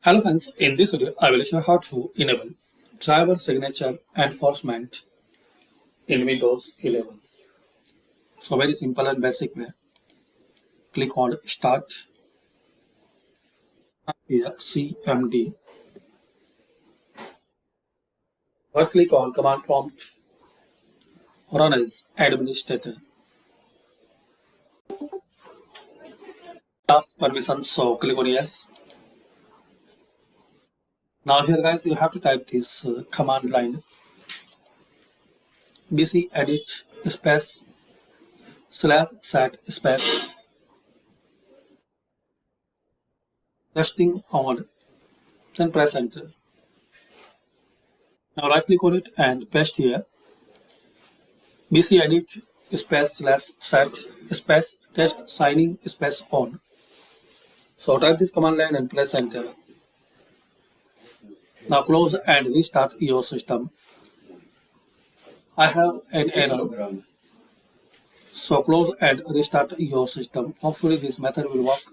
Hello friends, in this video I will show how to enable driver signature enforcement in Windows 11. So very simple and basic way. Click on Start, here CMD, or click on Command Prompt, run as administrator. Task permission, so click on Yes. Now here guys you have to type this command line bcdedit space /set space testing on, then press enter. Now right click on it and paste here bcedit space/set space test signing space on. So type this command line and press enter. Now close and restart your system. I have an error. So close and restart your system. Hopefully this method will work.